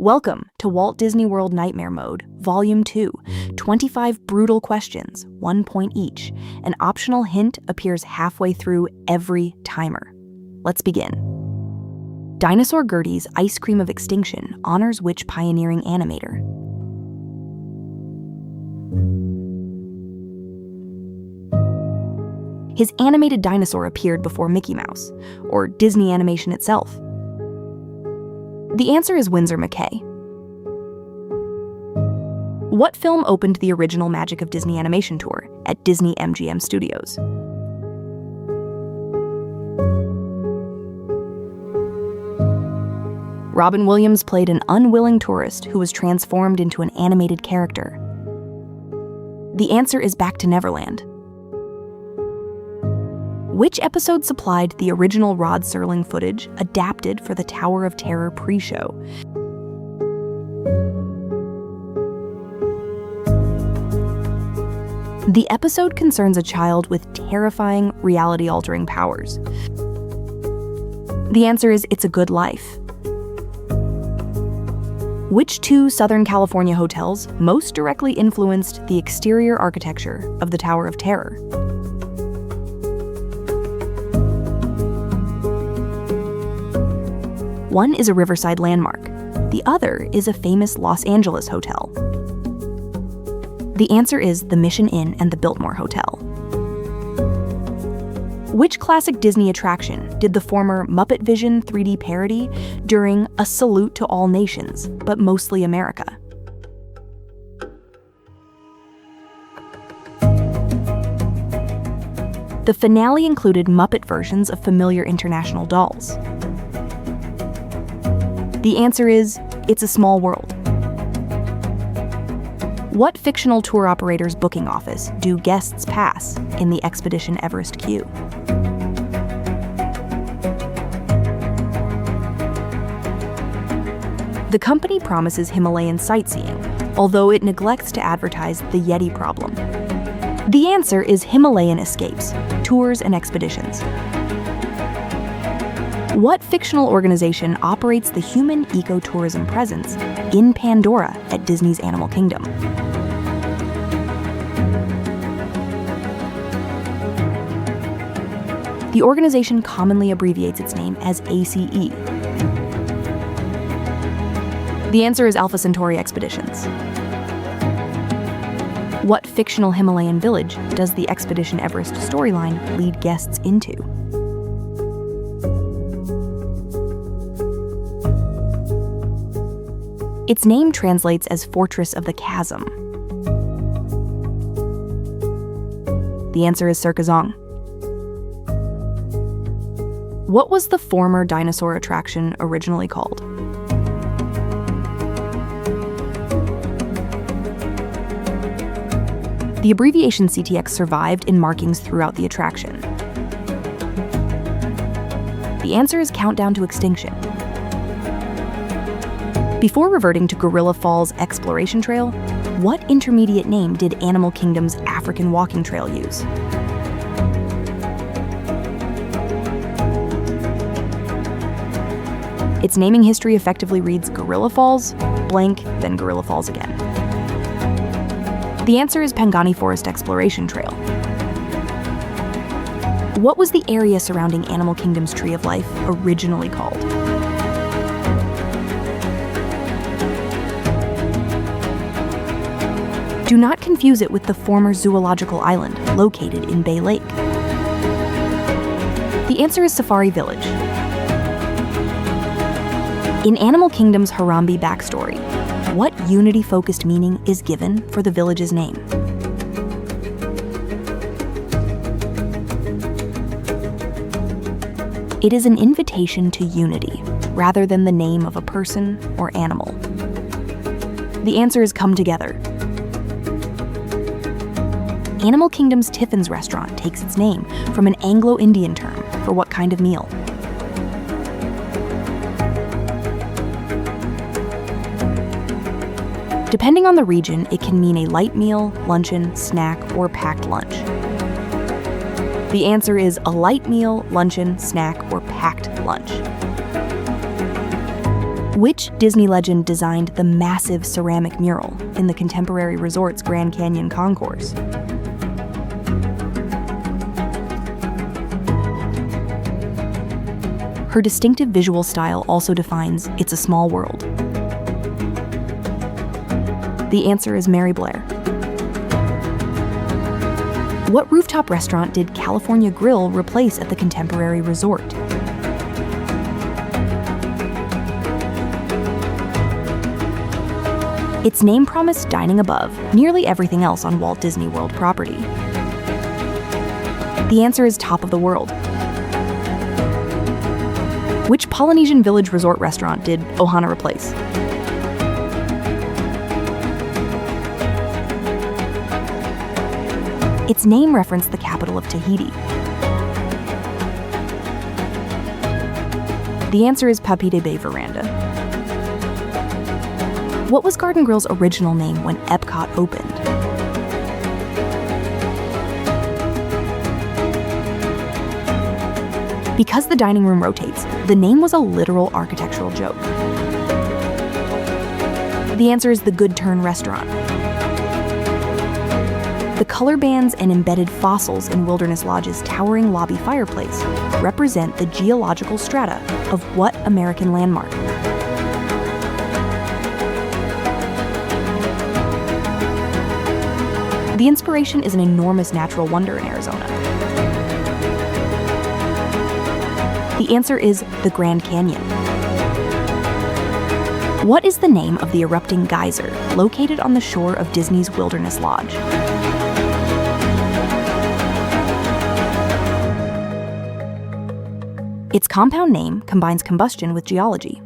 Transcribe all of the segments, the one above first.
Welcome to Walt Disney World Nightmare Mode, Volume 2, 25 brutal questions, 1 point each. An optional hint appears halfway through every timer. Let's begin. Dinosaur Gertie's Ice Cream of Extinction honors which pioneering animator? His animated dinosaur appeared before Mickey Mouse, or Disney animation itself. The answer is Winsor McCay. What film opened the original Magic of Disney animation tour at Disney MGM Studios? Robin Williams played an unwilling tourist who was transformed into an animated character. The answer is Back to Neverland. Which episode supplied the original Rod Serling footage adapted for the Tower of Terror pre-show? The episode concerns a child with terrifying, reality-altering powers. The answer is It's a Good Life. Which two Southern California hotels most directly influenced the exterior architecture of the Tower of Terror? One is a riverside landmark. The other is a famous Los Angeles hotel. The answer is the Mission Inn and the Biltmore Hotel. Which classic Disney attraction did the former Muppet Vision 3D parody during A Salute to All Nations, but mostly America? The finale included Muppet versions of familiar international dolls. The answer is It's a Small World. What fictional tour operator's booking office do guests pass in the Expedition Everest queue? The company promises Himalayan sightseeing, although it neglects to advertise the Yeti problem. The answer is Himalayan Escapes, Tours and Expeditions. What fictional organization operates the human ecotourism presence in Pandora at Disney's Animal Kingdom? The organization commonly abbreviates its name as ACE. The answer is Alpha Centauri Expeditions. What fictional Himalayan village does the Expedition Everest storyline lead guests into? Its name translates as Fortress of the Chasm. The answer is Circazong. What was the former dinosaur attraction originally called? The abbreviation CTX survived in markings throughout the attraction. The answer is Countdown to Extinction. Before reverting to Gorilla Falls Exploration Trail, what intermediate name did Animal Kingdom's African Walking Trail use? Its naming history effectively reads Gorilla Falls, blank, then Gorilla Falls again. The answer is Pangani Forest Exploration Trail. What was the area surrounding Animal Kingdom's Tree of Life originally called? Do not confuse it with the former zoological island located in Bay Lake. The answer is Safari Village. In Animal Kingdom's Harambe backstory, what Unity-focused meaning is given for the village's name? It is an invitation to unity, rather than the name of a person or animal. The answer is Come Together. Animal Kingdom's Tiffin's restaurant takes its name from an Anglo-Indian term for what kind of meal? Depending on the region, it can mean a light meal, luncheon, snack, or packed lunch. The answer is a light meal, luncheon, snack, or packed lunch. Which Disney legend designed the massive ceramic mural in the contemporary resort's Grand Canyon concourse? Her distinctive visual style also defines It's a Small World. The answer is Mary Blair. What rooftop restaurant did California Grill replace at the contemporary resort? Its name promised dining above nearly everything else on Walt Disney World property. The answer is Top of the World. Which Polynesian village resort restaurant did Ohana replace? Its name referenced the capital of Tahiti. The answer is Papite Bay Veranda. What was Garden Grill's original name when Epcot opened? Because the dining room rotates, the name was a literal architectural joke. The answer is the Good Turn Restaurant. The color bands and embedded fossils in Wilderness Lodge's towering lobby fireplace represent the geological strata of what American landmark? The inspiration is an enormous natural wonder in Arizona. The answer is the Grand Canyon. What is the name of the erupting geyser located on the shore of Disney's Wilderness Lodge? Its compound name combines combustion with geology.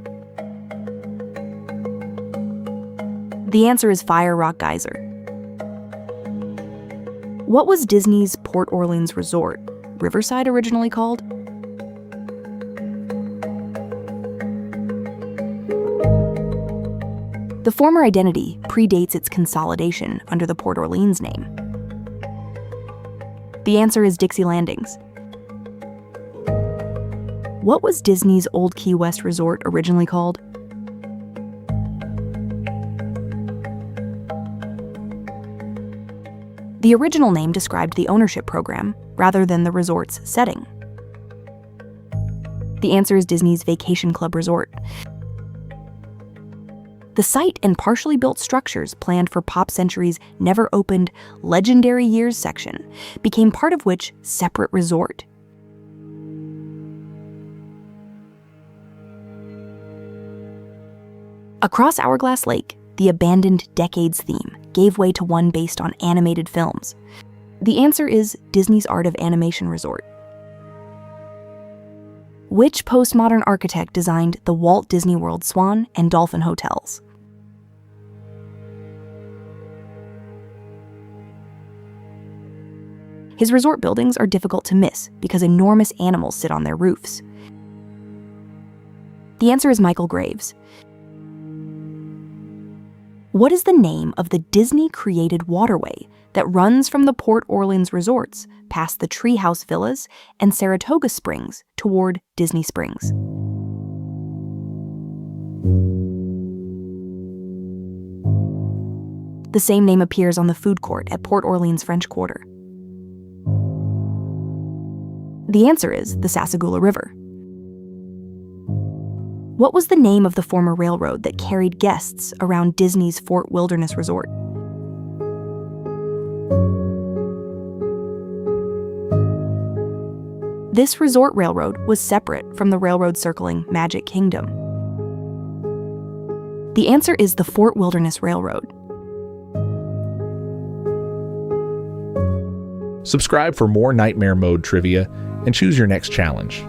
The answer is Fire Rock Geyser. What was Disney's Port Orleans resort, Riverside, originally called? The former identity predates its consolidation under the Port Orleans name. The answer is Dixie Landings. What was Disney's Old Key West resort originally called? The original name described the ownership program rather than the resort's setting. The answer is Disney's Vacation Club Resort. The site and partially built structures planned for Pop Century's never-opened Legendary Years section became part of which separate resort? Across Hourglass Lake, the abandoned Decades theme gave way to one based on animated films. The answer is Disney's Art of Animation Resort. Which postmodern architect designed the Walt Disney World Swan and Dolphin hotels? His resort buildings are difficult to miss because enormous animals sit on their roofs. The answer is Michael Graves. What is the name of the Disney-created waterway that runs from the Port Orleans resorts past the Treehouse Villas and Saratoga Springs toward Disney Springs? The same name appears on the food court at Port Orleans French Quarter. The answer is the Sassagoula River. What was the name of the former railroad that carried guests around Disney's Fort Wilderness Resort? This resort railroad was separate from the railroad circling Magic Kingdom. The answer is the Fort Wilderness Railroad. Subscribe for more Nightmare Mode trivia and choose your next challenge.